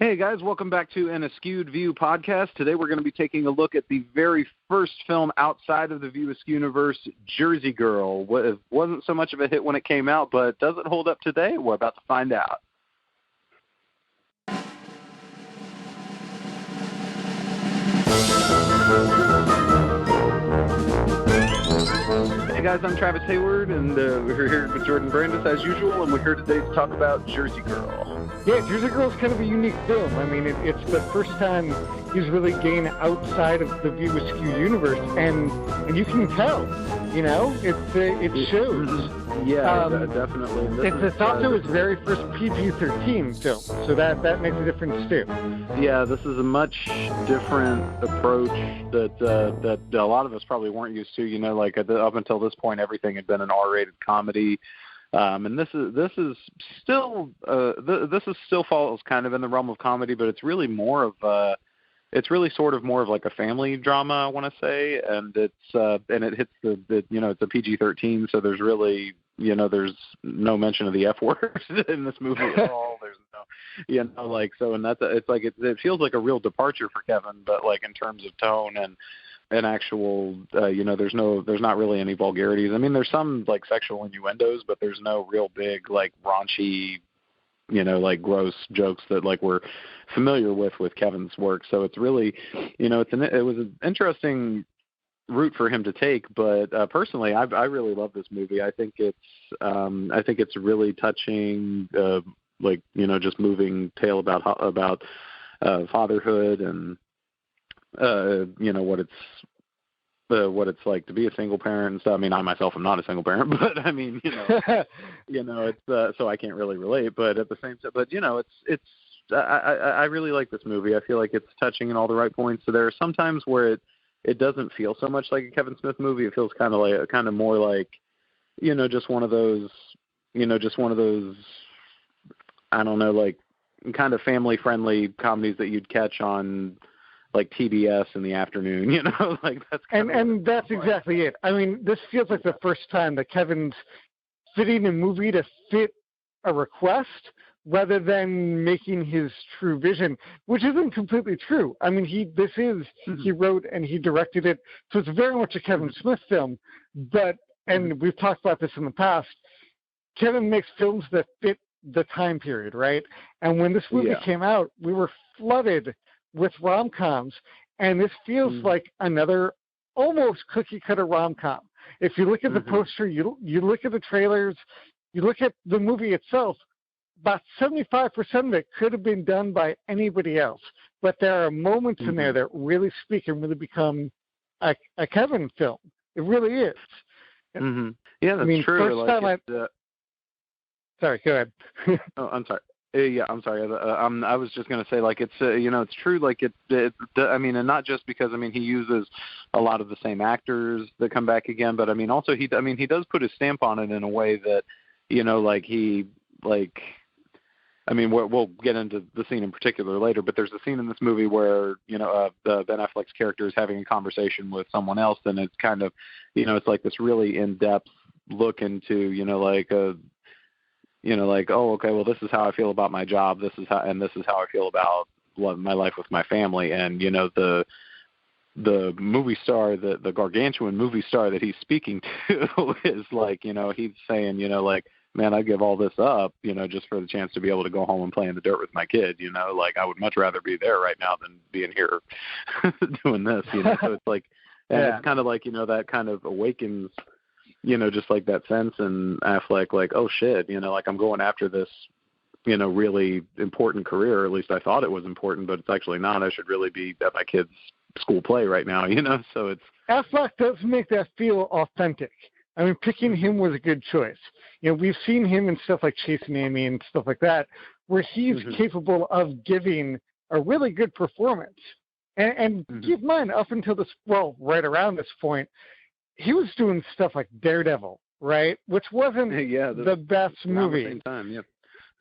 Hey guys, welcome back to an Askewed View podcast. Today we're going to be taking a look at the very first film outside of the View Askewniverse, Jersey Girl. It wasn't so much of a hit when it came out, but does it hold up today? We're about to find out. Hey guys, I'm Travis Hayward, and we're here with Jordan Brandis as usual, and we're here today to talk about Jersey Girl. Yeah, Jersey Girl is kind of a unique film. I mean, it's the first time he's really getting outside of the View Askew universe, and you can tell, you know, it shows. Yeah, definitely. It's also his very first PG-13 film, so that makes a difference too. Yeah, this is a much different approach that a lot of us probably weren't used to. You know, like up until this point, everything had been an R-rated comedy. And this still falls kind of in the realm of comedy, but it's really more of sort of more of like a family drama, I want to say, and it hits it's a PG-13, so there's really, there's no mention of the F word in this movie at all. There's no, and it feels like a real departure for Kevin, but like in terms of tone and actual, there's not really any vulgarities. I mean, there's some like sexual innuendos, but there's no real big like raunchy, like gross jokes that like we're familiar with Kevin's work. So it's really, it was an interesting route for him to take. But personally, I really love this movie. I think it's really touching, just moving tale about fatherhood and what it's like to be a single parent and stuff. I mean, I myself am not a single parent, but I mean, it's so I can't really relate. But at the same time, I really like this movie. I feel like it's touching in all the right points. So there are some times where it doesn't feel so much like a Kevin Smith movie. It feels kind of more like, just one of those, I don't know, like kind of family friendly comedies that you'd catch on like TBS in the afternoon, like that's and that's exactly it. I mean, this feels like the first time that Kevin's fitting a movie to fit a request rather than making his true vision, which isn't completely true. I mean, he wrote and he directed it, so it's very much a Kevin Smith film. But and we've talked about this in the past. Kevin makes films that fit the time period, right? And when this movie came out, we were flooded with rom-coms, and this feels like another almost cookie-cutter rom-com. If you look at the poster, you look at the trailers, you look at the movie itself, about 75% of it could have been done by anybody else. But there are moments in there that really speak and really become a Kevin film. It really is. Yeah, that's true. Sorry, go ahead. Oh, I'm sorry. Yeah, I'm sorry. I was just going to say, like, it's it's true. Like I mean, and not just because he uses a lot of the same actors that come back again, but I mean, also he does put his stamp on it in a way that, we'll get into the scene in particular later. But there's a scene in this movie where Ben Affleck's character is having a conversation with someone else, and it's kind of, it's like this really in-depth look into, oh, okay, well, this is how I feel about my job. This is how I feel about my life with my family. And, the movie star, the gargantuan movie star that he's speaking to is like, he's saying, man, I'd give all this up, just for the chance to be able to go home and play in the dirt with my kid, like I would much rather be there right now than being here doing this, So it's like, and it's kind of like, that kind of awakens, just like that sense in Affleck, like, oh shit, like I'm going after this, really important career, or at least I thought it was important, but it's actually not. I should really be at my kid's school play right now, so it's. Affleck does make that feel authentic. I mean, picking him was a good choice. We've seen him in stuff like Chasing Amy and stuff like that, where he's capable of giving a really good performance. And keep in mind, up until right around this point, he was doing stuff like Daredevil, right? Which wasn't the best movie. Same time, yep.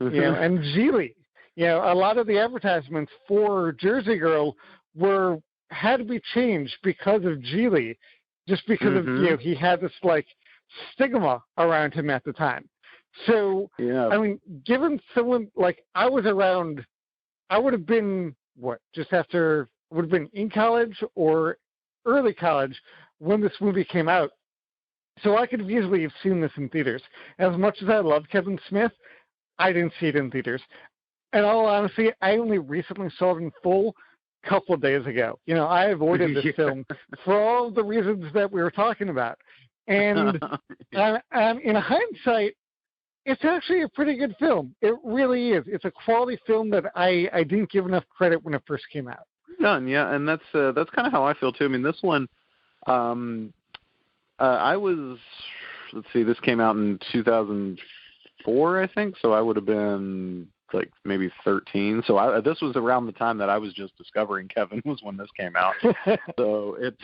And Geely. A lot of the advertisements for Jersey Girl had to be changed because of Geely, just because of he had this like stigma around him at the time. So I mean, given someone like I was around I would have been, just after, would have been in college or early college when this movie came out. So I could have easily have seen this in theaters. As much as I love Kevin Smith, I didn't see it in theaters. And all honesty, I only recently saw it in full a couple of days ago. I avoided this film for all the reasons that we were talking about. And in hindsight, it's actually a pretty good film. It really is. It's a quality film that I didn't give enough credit when it first came out. Done, yeah, and that's kind of how I feel too. I mean, this one, I was, let's see, this came out in 2004, I think, so I would have been like maybe 13. So this was around the time that I was just discovering Kevin was when this came out. So it's,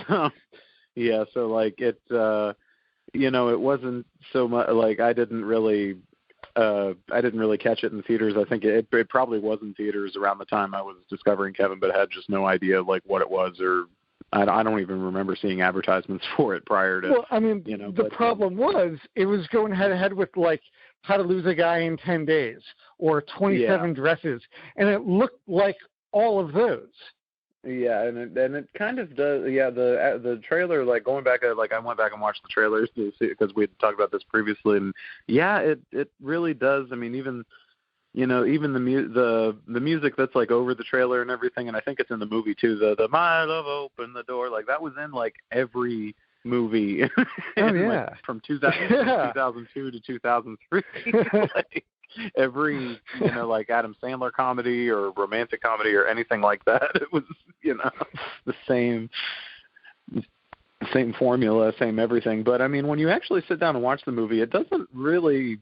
yeah, so like it, it wasn't so much, like I didn't really catch it in theaters. I think it probably was in theaters around the time I was discovering Kevin, but I had just no idea like what it was, or I don't even remember seeing advertisements for it prior to. Well, I mean, the problem was it was going head to head with like How to Lose a Guy in 10 Days or 27 Dresses, and it looked like all of those. Yeah, and it kind of does. Yeah, the trailer, like going back, like I went back and watched the trailers to see, because we had talked about this previously, and yeah, it really does. I mean, even the music that's like over the trailer and everything, and I think it's in the movie too. The My Love Open the Door, like that was in like every movie. Like, from 2002 to 2003. Like, every like Adam Sandler comedy or romantic comedy or anything like that, it was the same formula, same everything. But I mean, when you actually sit down and watch the movie, it doesn't really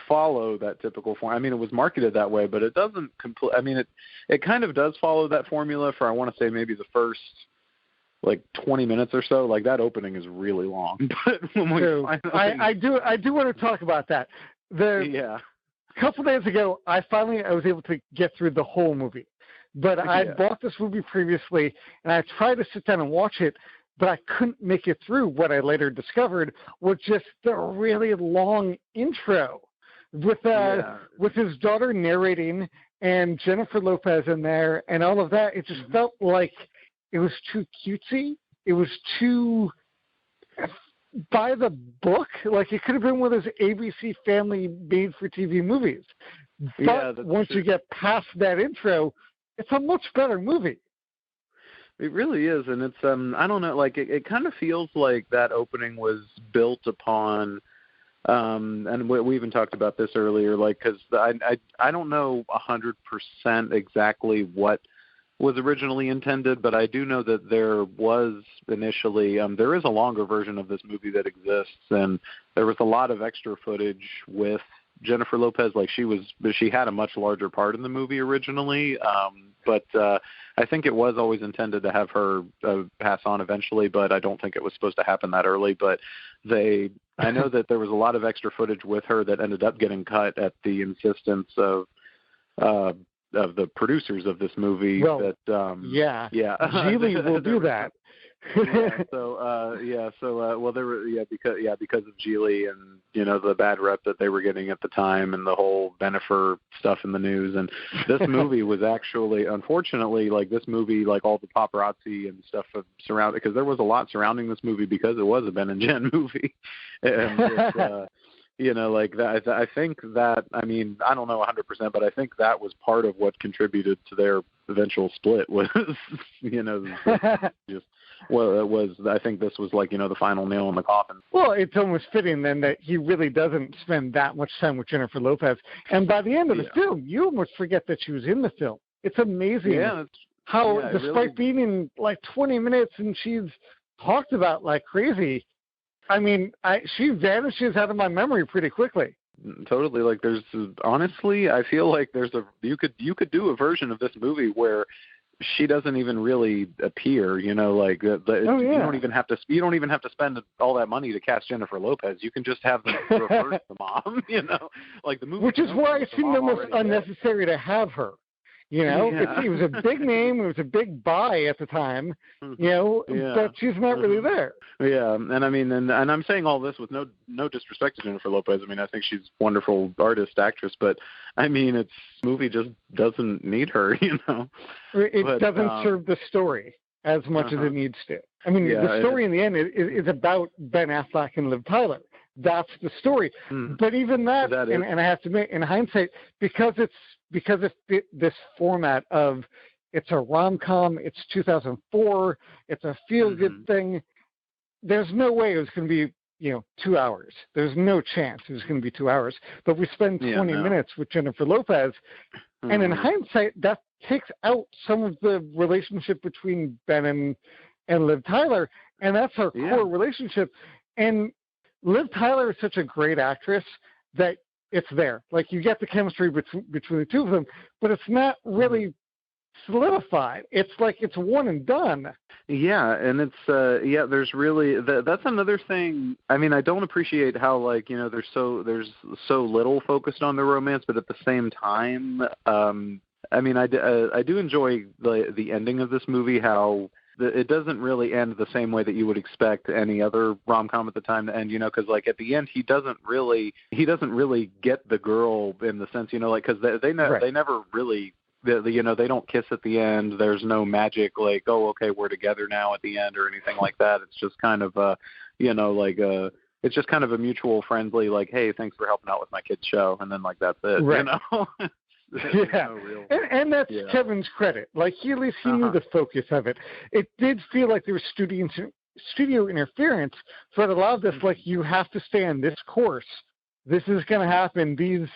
follow that typical form. I mean, it was marketed that way, but it doesn't I mean, it kind of does follow that formula for, I want to say, maybe the first like 20 minutes or so. Like that opening is really long. But when we I do want to talk about that. A couple days ago, I was able to get through the whole movie. But I bought this movie previously, and I tried to sit down and watch it, but I couldn't make it through. What I later discovered was just the really long intro with his daughter narrating and Jennifer Lopez in there and all of that. It just felt like it was too cutesy. It was too by the book. Like it could have been one of those ABC Family made-for-TV movies. But once you get past that intro, it's a much better movie. It really is, and it's I don't know, like it kind of feels like that opening was built upon, and we even talked about this earlier, like because I don't know 100% exactly what was originally intended, but I do know that there was initially there is a longer version of this movie that exists, and there was a lot of extra footage with Jennifer Lopez. Like she had a much larger part in the movie originally, but I think it was always intended to have her pass on eventually, but I don't think it was supposed to happen that early. But I know that there was a lot of extra footage with her that ended up getting cut at the insistence of the producers of this movie. Well, that Geely will do that. Well, there were because of Geely and the bad rep that they were getting at the time and the whole Ben Affleck stuff in the news. And this movie was actually, unfortunately, like this movie, like all the paparazzi and stuff surrounding, because there was a lot surrounding this movie because it was a Ben and Jen movie, and like that. I think that, I mean, I don't know 100%, but I think that was part of what contributed to their eventual split was, just. Well, it was. I think this was like the final nail in the coffin. Well, it's almost fitting then that he really doesn't spend that much time with Jennifer Lopez, and by the end of the film, you almost forget that she was in the film. It's amazing how, despite being in like 20 minutes and she's talked about like crazy, I mean, she vanishes out of my memory pretty quickly. Totally. Like honestly, I feel like you could do a version of this movie where she doesn't even really appear, you don't even have to spend all that money to cast Jennifer Lopez. You can just have them reverse the mom, like the movie. Which is why it seemed almost unnecessary to have her. You know, it was a big name. It was a big buy at the time. You know, but she's not really there. Yeah, and I mean, and I'm saying all this with no disrespect to Jennifer Lopez. I mean, I think she's a wonderful artist, actress, but I mean, this movie just doesn't need her. You know, it doesn't serve the story as much as it needs to. I mean, the story in the end is about Ben Affleck and Liv Tyler. That's the story. But even that and I have to admit, in hindsight, because it fit this format of it's a rom-com, it's 2004, it's a feel-good thing, there's no way it was going to be, 2 hours. There's no chance it was going to be 2 hours. But we spend 20 minutes with Jennifer Lopez, and in hindsight, that takes out some of the relationship between Ben and Liv Tyler, and that's our core relationship. And Liv Tyler is such a great actress that it's there. Like, you get the chemistry between the two of them, but it's not really solidified. It's like it's one and done. Yeah, and it's there's really that's another thing. I mean, I don't appreciate how there's so little focused on the romance, but at the same time, I mean, I do enjoy the ending of this movie, how it doesn't really end the same way that you would expect any other rom-com at the time to end, because at the end he doesn't really get the girl in the sense, because they never really, they don't kiss at the end. There's no magic oh, okay, we're together now at the end or anything like that. It's just kind of it's just kind of a mutual friendly hey, thanks for helping out with my kid's show, and then that's it. Right. And that's Kevin's credit. He at least knew the focus of it. It did feel like there was studio interference, so it allowed this you have to stay on this course. This is going to happen. These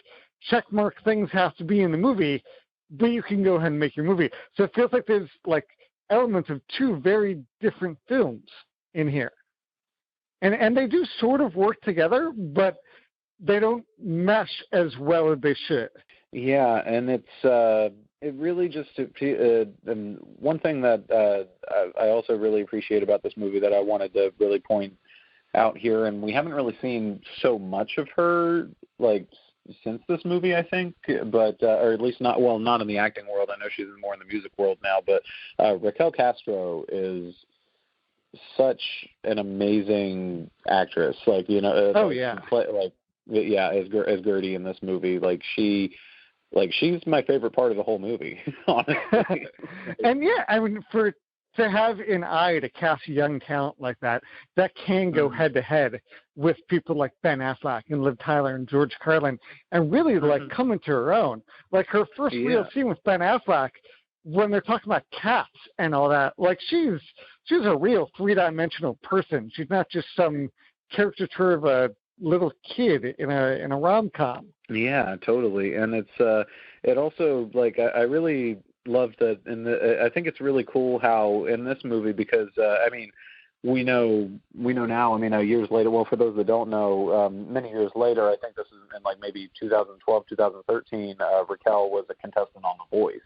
checkmark things have to be in the movie, but you can go ahead and make your movie. So it feels like there's elements of two very different films in here, and they do sort of work together, but they don't mesh as well as they should. Yeah, and it really just and one thing that I also really appreciate about this movie that I wanted to really point out here, and we haven't really seen so much of her since this movie, I think, but or at least not in the acting world. I know she's more in the music world now, but Raquel Castro is such an amazing actress. As Gertie in this movie, she's my favorite part of the whole movie, honestly. And I mean, to have an eye to cast a young talent like that can go head to head with people like Ben Affleck and Liv Tyler and George Carlin, and really come into her own. Her first real scene with Ben Affleck, when they're talking about cats and all that, she's a real three-dimensional person. She's not just some caricature of a little kid in a rom-com. Yeah, totally. And it's it also I really love that, and I think it's really cool how in this movie, because I mean, we know now, I mean, years later, well, for those that don't know, many years later, I think this is in maybe 2012, 2013, Raquel was a contestant on The Voice.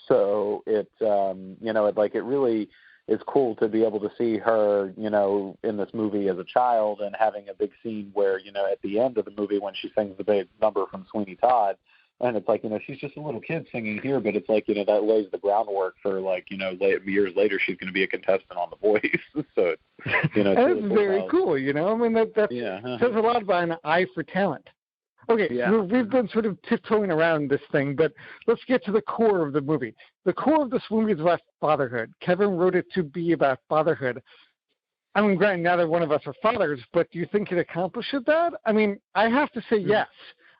So it it really is cool to be able to see her, in this movie as a child, and having a big scene where, at the end of the movie when she sings the big number from Sweeney Todd, and it's she's just a little kid singing here, but it's that lays the groundwork for years later she's going to be a contestant on The Voice. So it's really cool very cool. I mean, that says a lot about an eye for talent. Okay, we've been sort of tiptoeing around this thing, but let's get to the core of the movie. The core of this movie is about fatherhood. Kevin wrote it to be about fatherhood. I mean, granted, neither one of us are fathers, but do you think it accomplishes that? I mean, I have to say yes.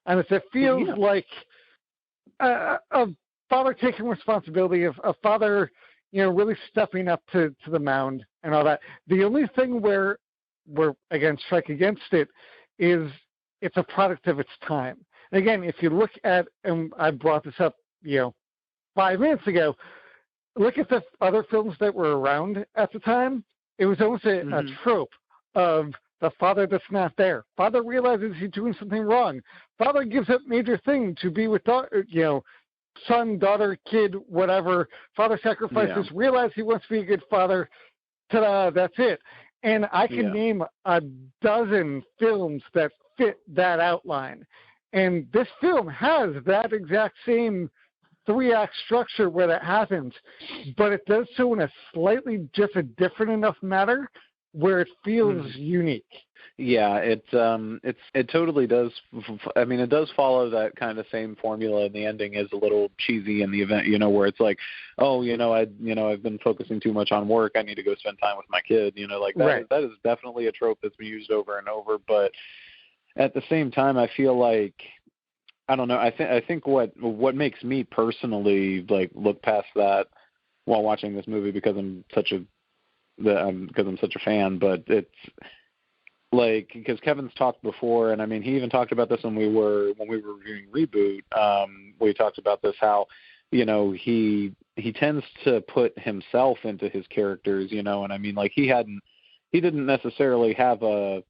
And it feels like a father taking responsibility, of a father, really stepping up to the mound and all that. The only thing where we're, again, strike against it is it's a product of its time. And again, if you look at, and I brought this up, 5 minutes ago, look at the other films that were around at the time. It was almost a trope of the father that's not there. Father realizes he's doing something wrong. Father gives up major thing to be with son, daughter, kid, whatever. Father sacrifices, realizes he wants to be a good father. Ta-da, that's it. And I can name a dozen films that fit that outline. And this film has that exact same 3-act structure where that happens, but it does so in a slightly different enough manner where it feels unique. Yeah, it totally does. I mean, it does follow that kind of same formula, and the ending is a little cheesy in the event, where it's like, oh, I've been focusing too much on work. I need to go spend time with my kid. Like that. Right. That is definitely a trope that's been used over and over. But at the same time, I feel like, I don't know. I think what makes me personally like look past that while watching this movie because I'm such a fan, but it's like, because Kevin's talked before, and I mean, he even talked about this when we were reviewing Reboot. We talked about this, how, he tends to put himself into his characters, and I mean, like, he didn't necessarily have a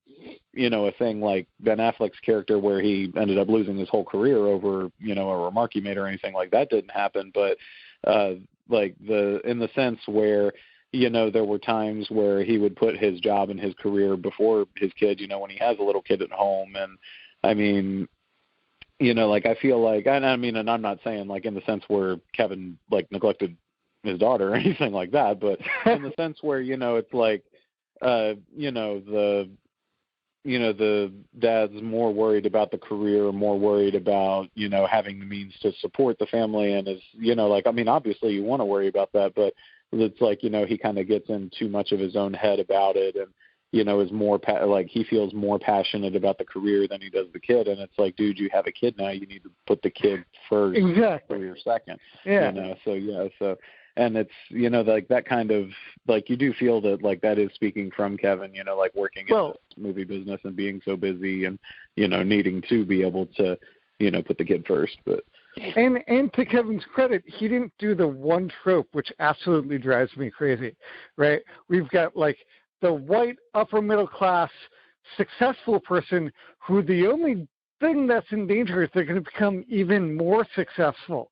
thing like Ben Affleck's character where he ended up losing his whole career over, a remark he made or anything like that didn't happen. But, in the sense where, there were times where he would put his job and his career before his kid, when he has a little kid at home. And I mean, like, I feel like, and I'm not saying like in the sense where Kevin like neglected his daughter or anything like that, but in the sense where, it's like, the dad's more worried about the career, more worried about, having the means to support the family, and is, like, I mean, obviously you want to worry about that, but it's like, he kind of gets in too much of his own head about it, and, is more, like, he feels more passionate about the career than he does the kid, and it's like, dude, you have a kid now, you need to put the kid first. Exactly. For your second. Yeah. So, and it's, like, that kind of, like, you do feel that, like, that is speaking from Kevin, like, working in the movie business and being so busy and, needing to be able to, put the kid first. But And to Kevin's credit, he didn't do the one trope, which absolutely drives me crazy, right? We've got, like, the white upper middle class successful person who the only thing that's in danger is they're going to become even more successful.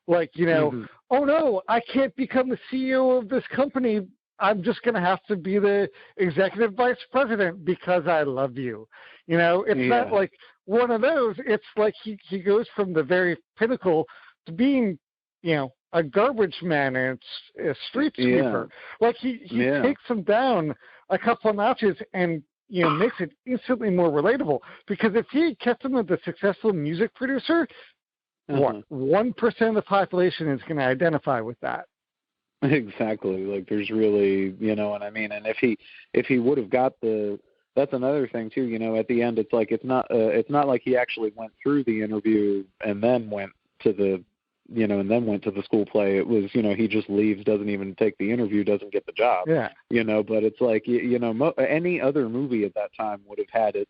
Like, oh no, I can't become the CEO of this company. I'm just going to have to be the executive vice president because I love you. It's not like one of those. It's like he goes from the very pinnacle to being, a garbage man and a street sweeper. Like he takes him down a couple of notches and, makes it instantly more relatable. Because if he kept him as a successful music producer, 1% of the population is going to identify with that. Exactly. Like, there's really, what I mean? And if he would have got that's another thing too, at the end, it's like, it's not like he actually went through the interview and then went to the, went to the school play. It was, he just leaves, doesn't even take the interview, doesn't get the job. Yeah. But it's like, any other movie at that time would have had it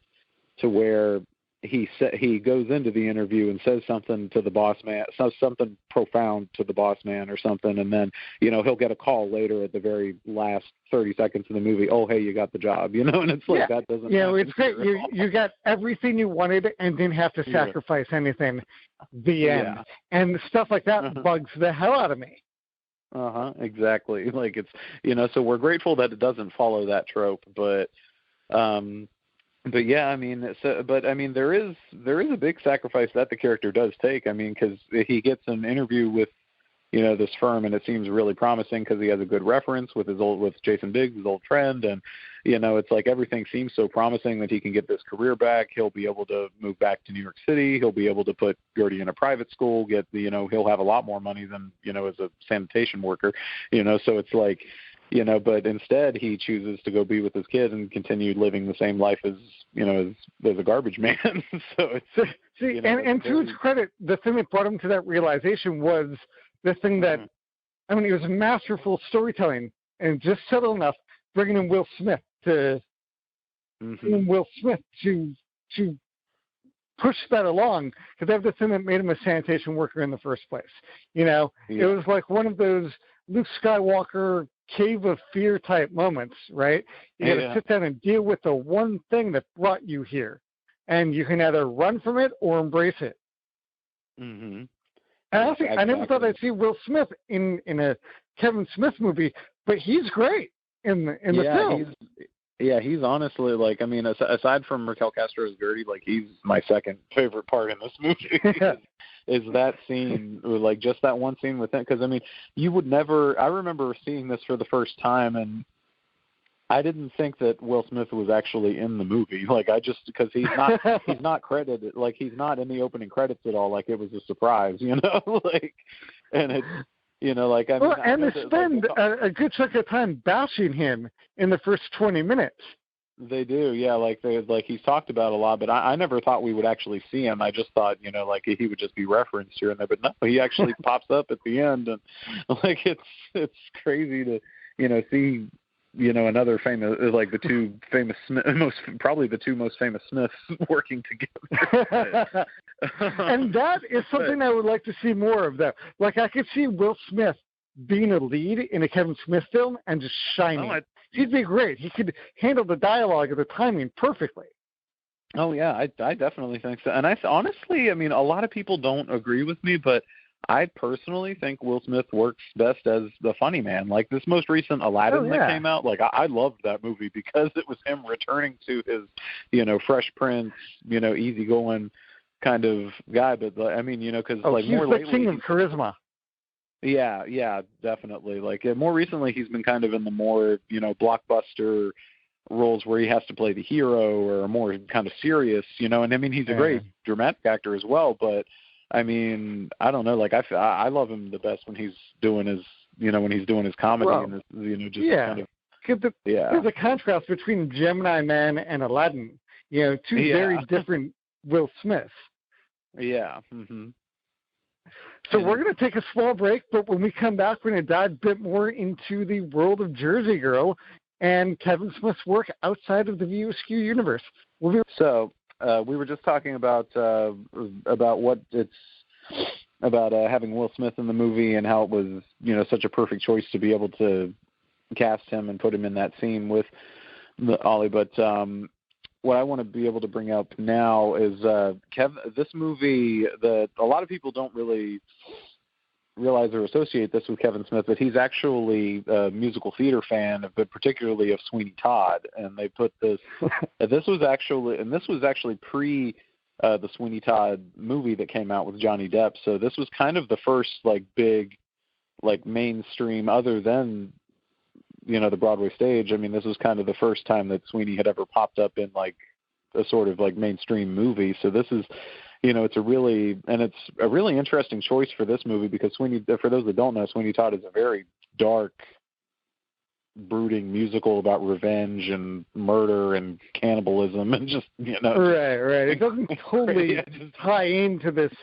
to where he goes into the interview and says something to the boss man, says something profound to the boss man or something, and then, he'll get a call later at the very last 30 seconds of the movie, oh, hey, you got the job, and it's like, that doesn't happen. It's great. You got everything you wanted and didn't have to sacrifice anything. The end. And stuff like that bugs the hell out of me. Exactly. Like, it's, so we're grateful that it doesn't follow that trope, but yeah, I mean, there is a big sacrifice that the character does take. I mean, because he gets an interview with, this firm, and it seems really promising because he has a good reference with Jason Biggs, his old friend, and it's like everything seems so promising that he can get this career back. He'll be able to move back to New York City. He'll be able to put Gertie in a private school. He'll have a lot more money than as a sanitation worker. So it's like. But instead he chooses to go be with his kid and continue living the same life as a garbage man. So it's and to his credit, the thing that brought him to that realization was the thing that it was masterful storytelling and just subtle enough, bringing in Will Smith to push that along, because that's the thing that made him a sanitation worker in the first place. It was like one of those Luke Skywalker cave of fear type moments, right? You got to sit down and deal with the one thing that brought you here, and you can either run from it or embrace it. And I never thought I'd see Will Smith in a Kevin Smith movie, but he's great in the film. Yeah, he's honestly, like, I mean, aside from Raquel Castro as Gertie, like, he's my second favorite part in this movie is that scene, like, just that one scene with him. Because, I mean, you would never – I remember seeing this for the first time, and I didn't think that Will Smith was actually in the movie. Like, I just – because he's not credited. Like, he's not in the opening credits at all. Like, it was a surprise, you know? Like, and it's – you know, like, I mean, well, and they spend a good chunk of time bashing him in the first 20 minutes. They do, yeah. Like he's talked about a lot, but I never thought we would actually see him. I just thought, you know, like he would just be referenced here and there. But no, he actually pops up at the end, and like it's crazy to, you know, see, you know, another famous, like the two famous probably the two most famous Smiths working together. And that is something I would like to see more of, though. Like, I could see Will Smith being a lead in a Kevin Smith film and just shining. He'd be great. He could handle the dialogue and the timing perfectly. Oh, yeah, I definitely think so. And honestly, I mean, a lot of people don't agree with me, but I personally think Will Smith works best as the funny man. Like this most recent Aladdin that came out, like I loved that movie because it was him returning to his, you know, Fresh Prince, you know, easygoing kind of guy. But I mean, you know, because like more lately, he's the king of charisma. Yeah, definitely. Like more recently, he's been kind of in the more, you know, blockbuster roles where he has to play the hero or more kind of serious, you know. And I mean, he's a great dramatic actor as well. But I mean, I don't know. Like I love him the best when he's doing his, you know, when he's doing his comedy and his, you know, just kind of. There's a contrast between Gemini Man and Aladdin. You know, two very different Will Smiths. Yeah. Mm-hmm. So we're going to take a small break, but when we come back, we're going to dive a bit more into the world of Jersey Girl and Kevin Smith's work outside of the View Askew universe. So we were just talking about what it's about having Will Smith in the movie and how it was, you know, such a perfect choice to be able to cast him and put him in that scene with Ollie. But what I want to be able to bring up now is this movie that a lot of people don't really realize or associate this with Kevin Smith, but he's actually a musical theater fan, but particularly of Sweeney Todd. And they put this. This was actually pre the Sweeney Todd movie that came out with Johnny Depp. So this was kind of the first like big, like mainstream, other than, you know, the Broadway stage. I mean, this was kind of the first time that Sweeney had ever popped up in like a sort of like mainstream movie. So this is, you know, it's a really interesting choice for this movie because Sweeney, for those that don't know, Sweeney Todd is a very dark, brooding musical about revenge and murder and cannibalism and just, you know. Right. It doesn't totally tie into this,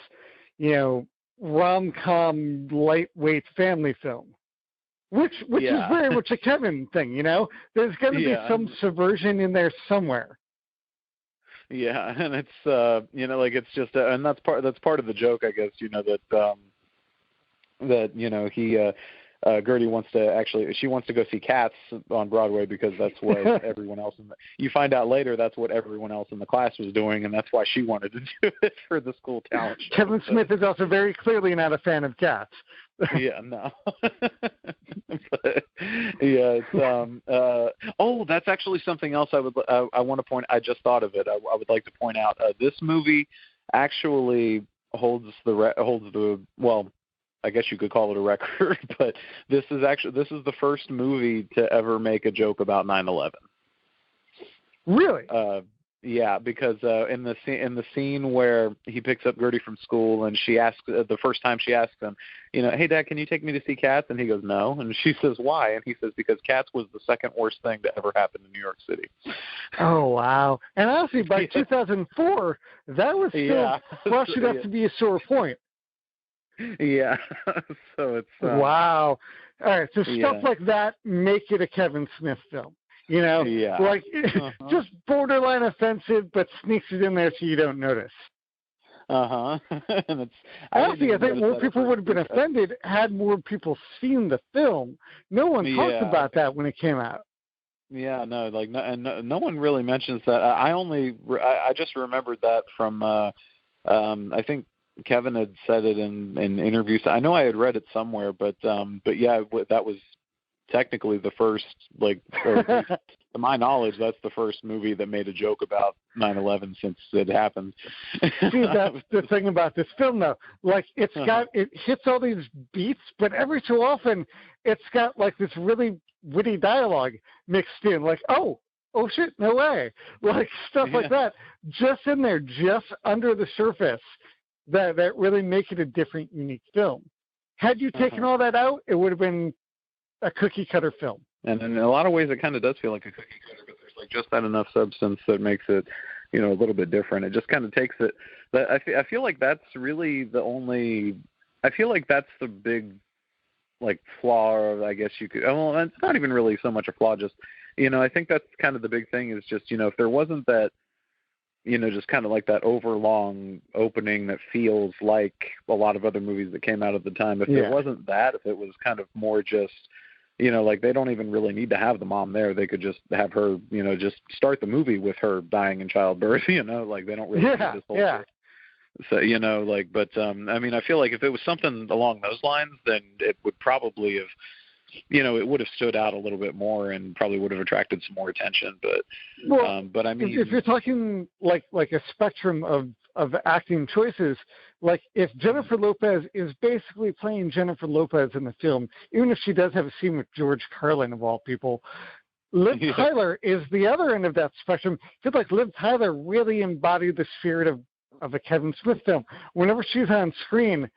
you know, rom-com lightweight family film. Which is very much a Kevin thing, you know? There's got to be some subversion in there somewhere. Yeah, and it's you know, like it's just and that's part of the joke, I guess, you know, that you know, Gertie wants to go see Cats on Broadway because that's what everyone else you find out later that's what everyone else in the class was doing, and that's why she wanted to do it for the school talent show. Kevin Smith is also very clearly not a fan of Cats. Yeah, no. But, yeah, it's that's actually something else I want to point. I just thought of it. I would like to point out this movie actually holds the well, I guess you could call it a record, but this is the first movie to ever make a joke about 9/11. Really? Yeah, because in the scene where he picks up Gertie from school and she asks the first time she asks him, you know, hey Dad, can you take me to see Cats? And he goes no, and she says why? And he says because Cats was the second worst thing to ever happen in New York City. Oh wow! And honestly, by 2004, that was still fresh enough to be a sore point. Yeah, so it's wow. All right, so stuff like that make it a Kevin Smith film. You know, like just borderline offensive, but sneaks it in there so you don't notice. And honestly, I think more people would have been offended had more people seen the film. No one talked about that when it came out. Yeah, no, like no one really mentions that. I just remembered that from I think Kevin had said it in interviews. I know I had read it somewhere, but yeah, that was technically the first, like, or to my knowledge, that's the first movie that made a joke about 9/11 since it happened. See, that's the thing about this film, though. Like, it hits all these beats, but every so often, it's got like this really witty dialogue mixed in. Like, oh shit, no way, like stuff like that, just in there, just under the surface, that really make it a different, unique film. Had you taken all that out, it would have been a cookie cutter film. And in a lot of ways, it kind of does feel like a cookie cutter, but there's like just that enough substance that makes it, a little bit different. It just kind of takes it. I feel like that's really the only. I feel like that's the big, like, flaw. I guess you could. Well, it's not even really so much a flaw. Just, I think that's kind of the big thing. Is just, if there wasn't that, just kind of like that overlong opening that feels like a lot of other movies that came out at the time. If there wasn't that, if it was kind of more just. Like they don't even really need to have the mom there. They could just have her, just start the movie with her dying in childbirth, like they don't really need this whole thing. So, but I feel like if it was something along those lines, then it would probably have, it would have stood out a little bit more and probably would have attracted some more attention. But I mean, if you're talking like a spectrum of acting choices, like if Jennifer Lopez is basically playing Jennifer Lopez in the film, even if she does have a scene with George Carlin of all people, Liv Tyler is the other end of that spectrum. I feel like Liv Tyler really embodied the spirit of a Kevin Smith film. Whenever she's on screen,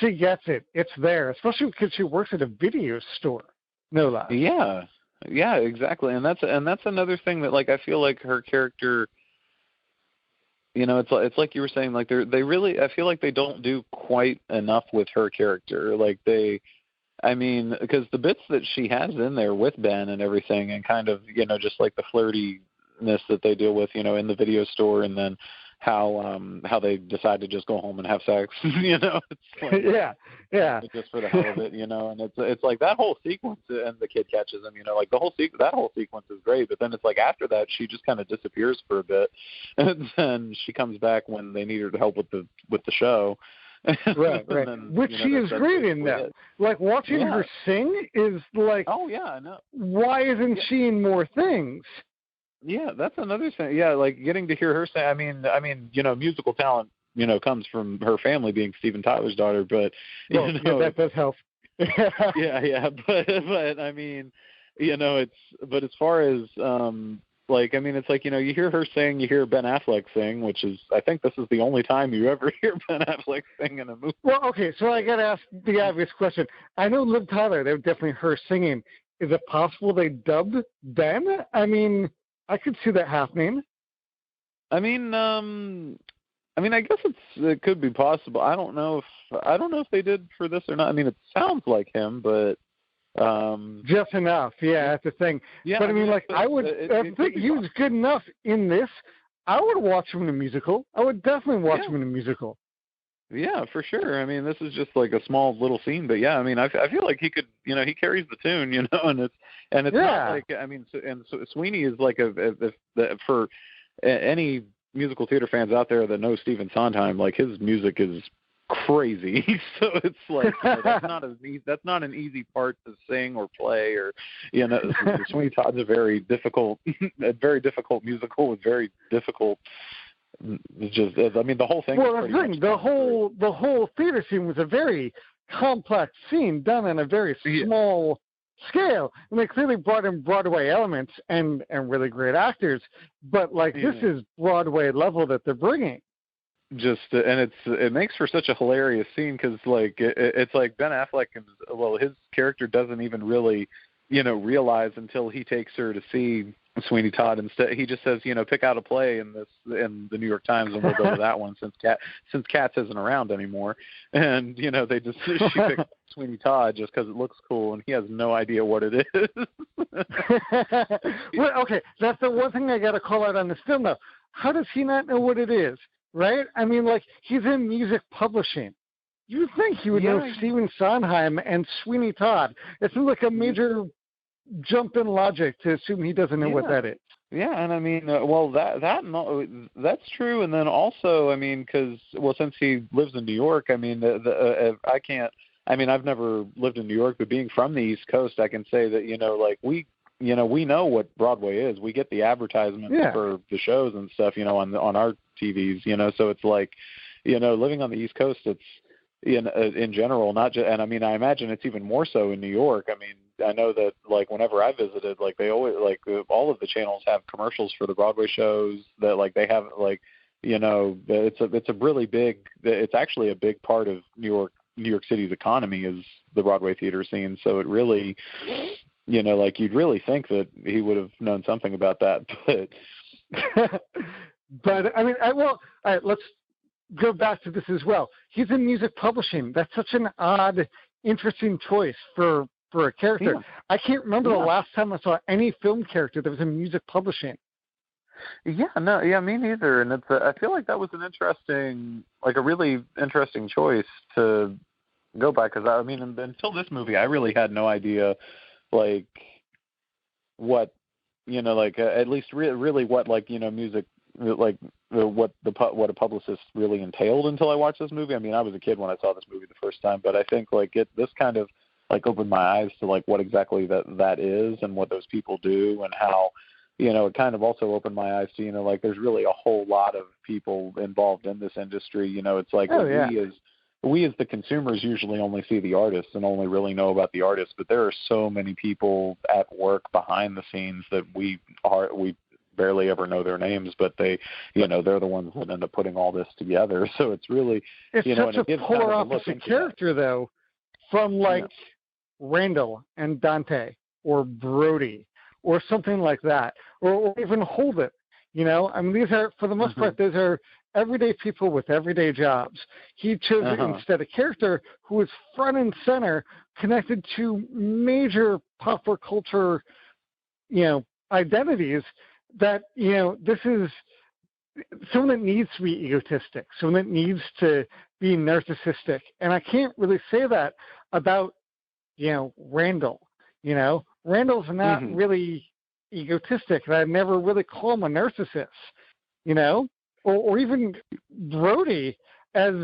she gets it. It's there, especially because she works at a video store. No lie. Yeah, exactly. And that's another thing that, like, I feel like her character. It's like you were saying, like they really, I feel like they don't do quite enough with her character. Like because the bits that she has in there with Ben and everything, and kind of, just like the flirtiness that they deal with, in the video store, and then how they decide to just go home and have sex, it's like, just for the hell of it, and it's like that whole sequence, and the kid catches him, like that whole sequence is great, but then it's like after that she just kind of disappears for a bit, and then she comes back when they need her to help with the show. Right. Then, which she is great in that. Like watching her sing is like, oh yeah, I know. Why isn't she in more things? Yeah, that's another thing. Yeah, like getting to hear her say. I mean, musical talent, comes from her family being Steven Tyler's daughter. But that does help. yeah. But I mean, but as far as it's like, you hear her sing, you hear Ben Affleck sing, which is, I think this is the only time you ever hear Ben Affleck sing in a movie. Well, okay, so I got to ask the obvious question. I know Liv Tyler, they were definitely her singing. Is it possible they dubbed Ben? I mean, I could see that happening. I guess it could be possible. I don't know if they did for this or not. I mean, it sounds like him, but just enough. Yeah, that's the thing. Yeah, but I think he was good enough in this. I would watch him in a musical. I would definitely watch him in a musical. Yeah, for sure. I mean, this is just like a small little scene, but yeah, I mean, I feel like he could, he carries the tune, and it's not like, I mean, so Sweeney is like for any musical theater fans out there that know Stephen Sondheim, like his music is crazy. So it's like that's not an easy part to sing or play, or Sweeney Todd's a very difficult musical with very difficult. It's just, I mean, the whole thing. Well, the whole theater scene was a very complex scene done on a very small scale, and they clearly brought in Broadway elements and really great actors. But this is Broadway level that they're bringing. Just and it makes for such a hilarious scene because it's like Ben Affleck his character doesn't even really realize until he takes her to see Sweeney Todd. Instead, he just says, pick out a play in the New York Times, and we'll go to that one since Katz isn't around anymore. And she picked Sweeney Todd just because it looks cool, and he has no idea what it is. Well, okay, that's the one thing I got to call out on this film, though. How does he not know what it is? Right? I mean, he's in music publishing. You'd think he would know Stephen Sondheim and Sweeney Todd. It seems like a major jump in logic to assume he doesn't know what that is. Yeah, and I mean, that's true. And then also, I mean, because since he lives in New York, I mean, I can't. I mean, I've never lived in New York, but being from the East Coast, I can say that we we know what Broadway is. We get the advertisements for the shows and stuff, on our TVs, so it's like, living on the East Coast, it's in general, not just, and I mean, I imagine it's even more so in New York. I mean, I know that like whenever I visited, like they always, like all of the channels have commercials for the Broadway shows that like they have like, it's a really big, it's actually a big part of New York City's economy is the Broadway theater scene. So it really, like you'd really think that he would have known something about that, but I mean, all right, let's go back to this as well. He's in music publishing. That's such an odd, interesting choice for a character. Yeah. I can't remember the last time I saw any film character that was in music publishing. Yeah, me neither. And I feel like that was an interesting, like a really interesting choice to go by, because I mean, until this movie, I really had no idea, like what, like at least really what, like, music, like what a publicist really entailed until I watched this movie. I mean, I was a kid when I saw this movie the first time, but I think like this kind of like opened my eyes to like what exactly that is and what those people do, and how, it kind of also opened my eyes to, like there's really a whole lot of people involved in this industry. It's like we as the consumers usually only see the artists and only really know about the artists, but there are so many people at work behind the scenes that we barely ever know their names, but they, they're the ones that end up putting all this together. So it's really, it's such a polar opposite character, though, from like Randall and Dante or Brody or something like that, or even Holden. I mean, these are, for the most part, those are everyday people with everyday jobs. He chose instead a character who was front and center, connected to major popular culture, identities. That, this is someone that needs to be egotistic, someone that needs to be narcissistic. And I can't really say that about, Randall. Randall's not really egotistic, and I'd never really call him a narcissist, or even Brody, as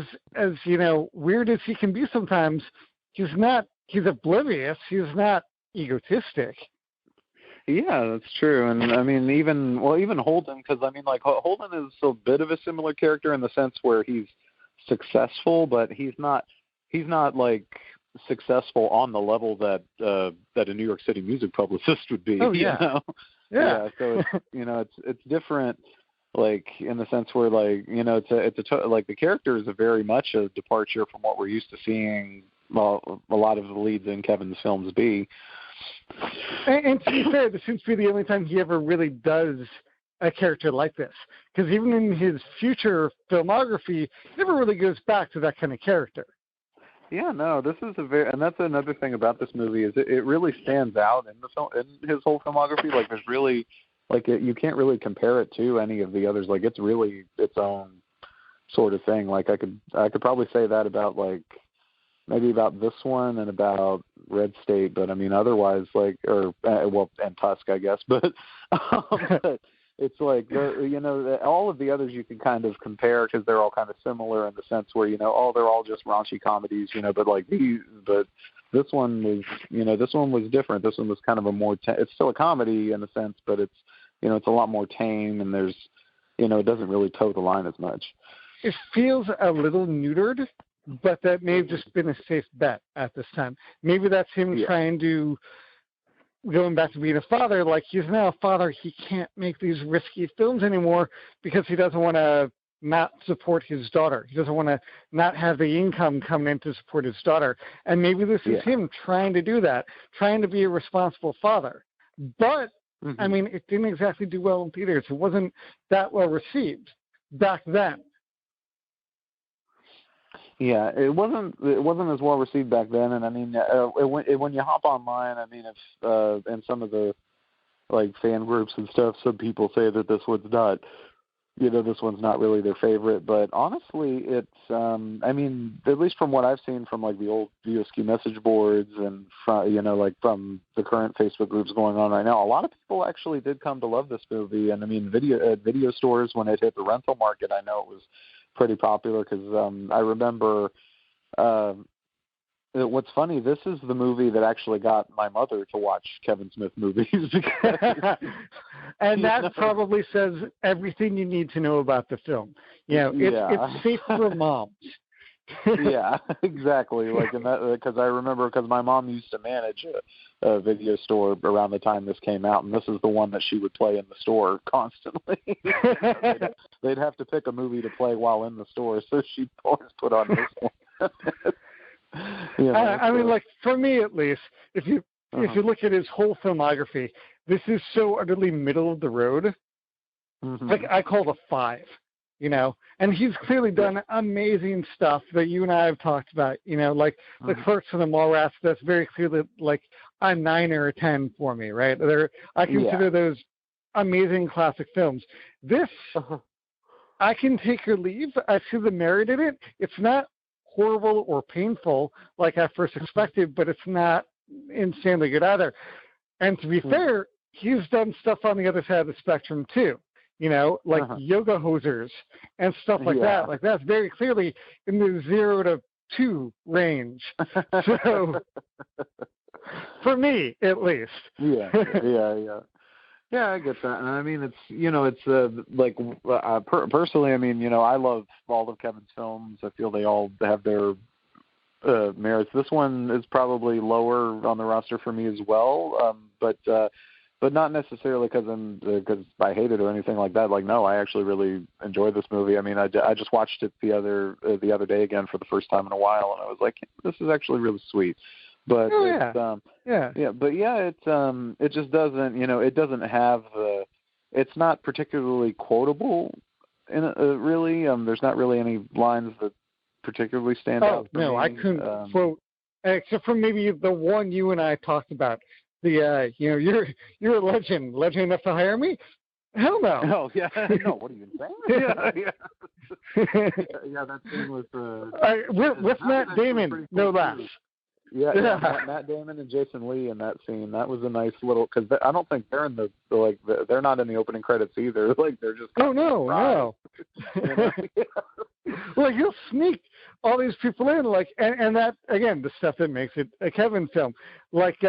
weird as he can be sometimes, he's oblivious, he's not egotistic. Yeah, that's true. And I mean, even Holden, because I mean, like Holden is a bit of a similar character in the sense where he's successful, but he's not like successful on the level that a New York City music publicist would be. Oh yeah. Yeah. So it's different, like in the sense where like like the character is very much a departure from what we're used to seeing a lot of the leads in Kevin's films be. And to be fair, this seems to be the only time he ever really does a character like this. Because even in his future filmography, he never really goes back to that kind of character. Yeah, no, this is and that's another thing about this movie, is it really stands out in the film, in his whole filmography. Like, there's really, like, you can't really compare it to any of the others. Like, it's really its own sort of thing. Like, I could probably say that about like maybe about this one and about Red State, but I mean, otherwise, like, and Tusk, I guess, but it's like, all of the others you can kind of compare because they're all kind of similar in the sense where, they're all just raunchy comedies, but like this one was different. This one was kind of a more, it's still a comedy in a sense, but it's, it's a lot more tame, and there's, it doesn't really toe the line as much. It feels a little neutered, but that may have just been a safe bet at this time. Maybe that's him trying to, going back to being a father, like he's now a father, he can't make these risky films anymore because he doesn't want to not support his daughter. He doesn't want to not have the income coming in to support his daughter. And maybe this is him trying to do that, trying to be a responsible father. But, I mean, it didn't exactly do well in theaters. It wasn't that well received back then. Yeah, it wasn't as well received back then, and I mean, when you hop online, I mean, if in some of the like fan groups and stuff, some people say that this one's not really their favorite, but honestly, it's I mean, at least from what I've seen from like the old View Askew message boards and like from the current Facebook groups going on right now, a lot of people actually did come to love this movie, and I mean, video stores when it hit the rental market, I know it was pretty popular because I remember What's funny, this is the movie that actually got my mother to watch Kevin Smith movies. And that probably says everything you need to know about the film. It's safe for moms. Yeah, exactly. Like, in that, because I remember, because my mom used to manage a video store around the time this came out, and this is the one that she would play in the store constantly. They'd have to pick a movie to play while in the store, so she'd always put on this one. I mean, like, for me at least, if you look at his whole filmography, this is so utterly middle of the road. Mm-hmm. Like, I call it a 5. And he's clearly done amazing stuff that you and I have talked about, like the Clerks and the Mallrats. That's very clearly like a 9 or a 10 for me, right? I consider those amazing classic films. This, I can take or leave. I see the merit in it. It's not horrible or painful like I first expected, but it's not insanely good either. And to be fair, he's done stuff on the other side of the spectrum too. Like Yoga Hosers and stuff like that. Like, that's very clearly in the 0 to 2 range. So, for me, at least. Yeah, I get that. And I mean, personally, I mean, I love all of Kevin's films. I feel they all have their merits. This one is probably lower on the roster for me as well. But not necessarily because I hate it or anything like that. Like, no, I actually really enjoyed this movie. I mean, I just watched it the other day again for the first time in a while, and I was like, this is actually really sweet. But it just doesn't, it doesn't have it's not particularly quotable in really. There's not really any lines that particularly stand out. Oh no, I couldn't quote except for maybe the one you and I talked about. You're a legend enough to hire me? Hell no. Oh yeah, no. What are you saying? Yeah. That scene with Matt Damon, no less. Yeah. Matt Damon and Jason Lee in that scene. That was a nice little, because I don't think they're in they're not in the opening credits either. Like, they're just no. Like, he'll sneak all these people in, like, and that, again, the stuff that makes it a Kevin film. Like,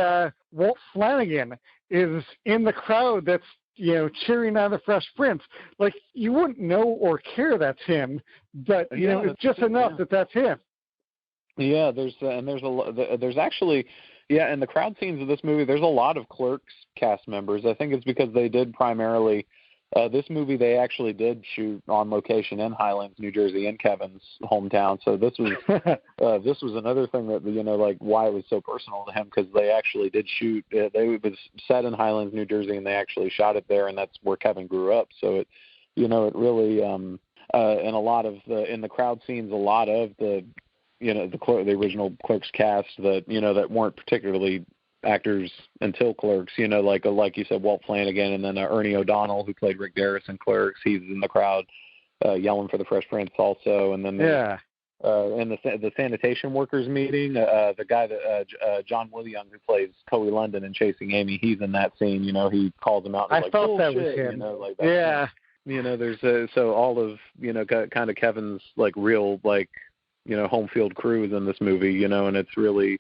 Walt Flanagan is in the crowd that's, cheering on the Fresh Prince. Like, you wouldn't know or care that's him, but, it's just enough that that's him. Yeah, there's actually, in the crowd scenes of this movie, there's a lot of Clerks cast members. I think it's because they did primarily, this movie they actually did shoot on location in Highlands, New Jersey, in Kevin's hometown. So this was another thing that, like, why it was so personal to him, because they actually did shoot, it was set in Highlands, New Jersey, and they actually shot it there, and that's where Kevin grew up. So it, it really, and a lot of in the crowd scenes, a lot of the original Clerks cast that weren't particularly actors until Clerks, like you said, Walt Flanagan, and then Ernie O'Donnell, who played Rick Darris in Clerks. He's in the crowd yelling for the Fresh Prince also. And then in the sanitation workers meeting, the guy that John Williams, who plays Coey London in Chasing Amy, he's in that scene. He calls him out. And I thought that was him. There's so all of kind of Kevin's like real like home field crew is in this movie, and it's really,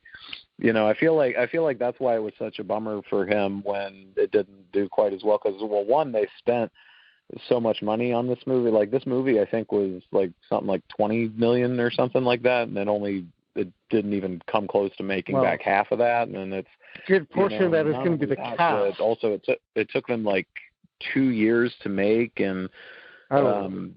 I feel like that's why it was such a bummer for him when it didn't do quite as well. Because, well, one, they spent so much money on this movie. Like, this movie, I think, was like something like $20 million or something like that, and it didn't even come close to making back half of that. And it's a good portion of that is going to be the cast. Also, it took them like 2 years to make, and because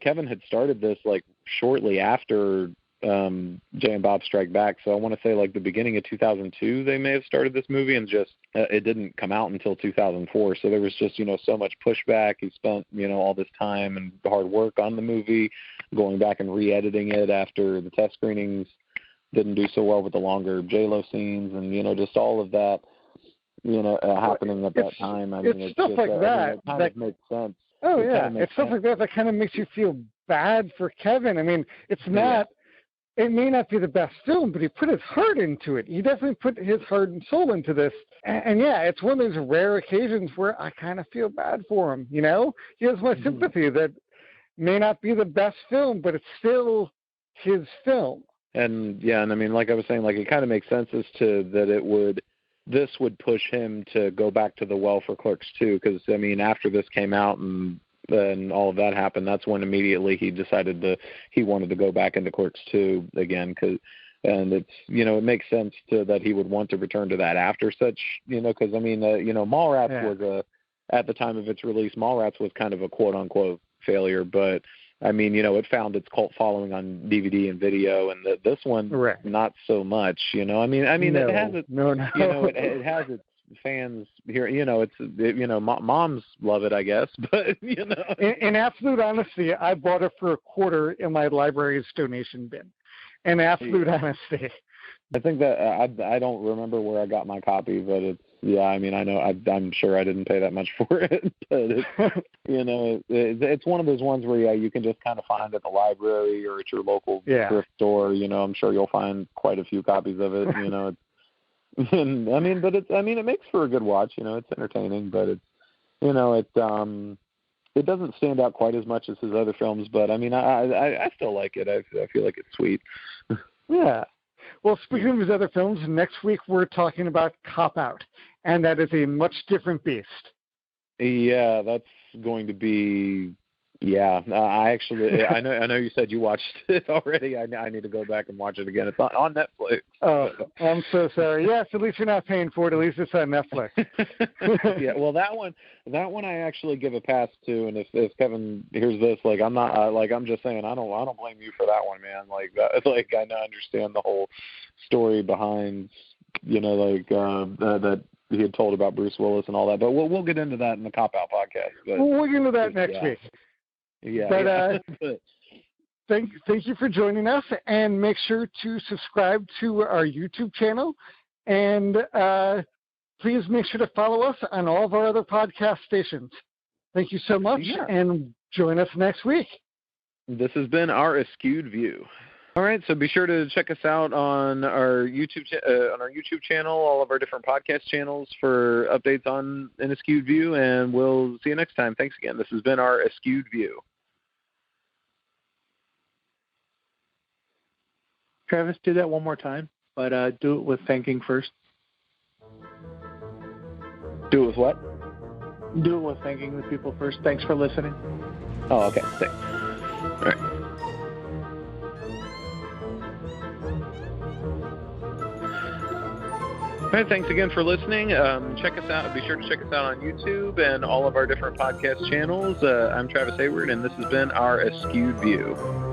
Kevin had started this like shortly after Jay and Bob Strike Back, so I want to say like the beginning of 2002 they may have started this movie, and just it didn't come out until 2004. So there was just so much pushback. He spent all this time and hard work on the movie, going back and re-editing it after the test screenings didn't do so well with the longer J-Lo scenes, and just all of that. Happening at that time. I mean, it's stuff just, like that. It kind of makes sense. Oh, yeah. It's stuff like that kind of makes you feel bad for Kevin. I mean, it's not, it may not be the best film, but he put his heart into it. He definitely put his heart and soul into this. And it's one of those rare occasions where I kind of feel bad for him, He has my sympathy that may not be the best film, but it's still his film. And yeah, and I mean, like I was saying, like it kind of makes sense as to that this would push him to go back to the well for Clerks 2, because I mean, after this came out and all of that happened, that's when immediately he decided he wanted to go back into Clerks 2 again, and it's, you know, it makes sense that he would want to return to that after such, you know, because I mean, you know, Mallrats was at the time of its release, Mallrats was kind of a quote unquote failure, but I mean, you know, it found its cult following on DVD and video, and this one, not so much, you know. I mean, no, it has its, no. You know, it has its fans here, you know. You know, moms love it, I guess, but you know. In absolute honesty, I bought it for $0.25 in my library's donation bin. In absolute honesty. I think that I don't remember where I got my copy, but it's, yeah, I mean, I know I'm sure I didn't pay that much for it, but it's, you know, it's one of those ones where you can just kind of find at the library or at your local thrift store. You know, I'm sure you'll find quite a few copies of it. You know, and it makes for a good watch. You know, it's entertaining, but it's, you know, it doesn't stand out quite as much as his other films. But I mean, I still like it. I feel like it's sweet. Yeah. Well, speaking of his other films, next week we're talking about Cop Out, and that is a much different beast. Yeah, that's going to be. Yeah, I know you said you watched it already. I need to go back and watch it again. It's on Netflix. Oh, I'm so sorry. Yes, at least you're not paying for it. At least it's on Netflix. Yeah, well, that one I actually give a pass to. And if Kevin hears this, like, I'm not like, I'm just saying, I don't blame you for that one, man. Like that, like I understand the whole story behind, you know, like that he had told about Bruce Willis and all that. But we'll get into that in the Cop Out podcast. But we'll get into that next week. Yeah. But thank you for joining us, and make sure to subscribe to our YouTube channel, and please make sure to follow us on all of our other podcast stations. Thank you so much, and join us next week. This has been our Askewed View. All right, so be sure to check us out on our YouTube channel, all of our different podcast channels for updates on an Askewed View, and we'll see you next time. Thanks again. This has been our Askewed View. Travis, do that one more time, but do it with thanking first. Do it with what? Do it with thanking the people first. Thanks for listening. Oh, okay. Thanks. All right. All right, thanks again for listening. Check us out. Be sure to check us out on YouTube and all of our different podcast channels. I'm Travis Hayward, and this has been our Askewed View.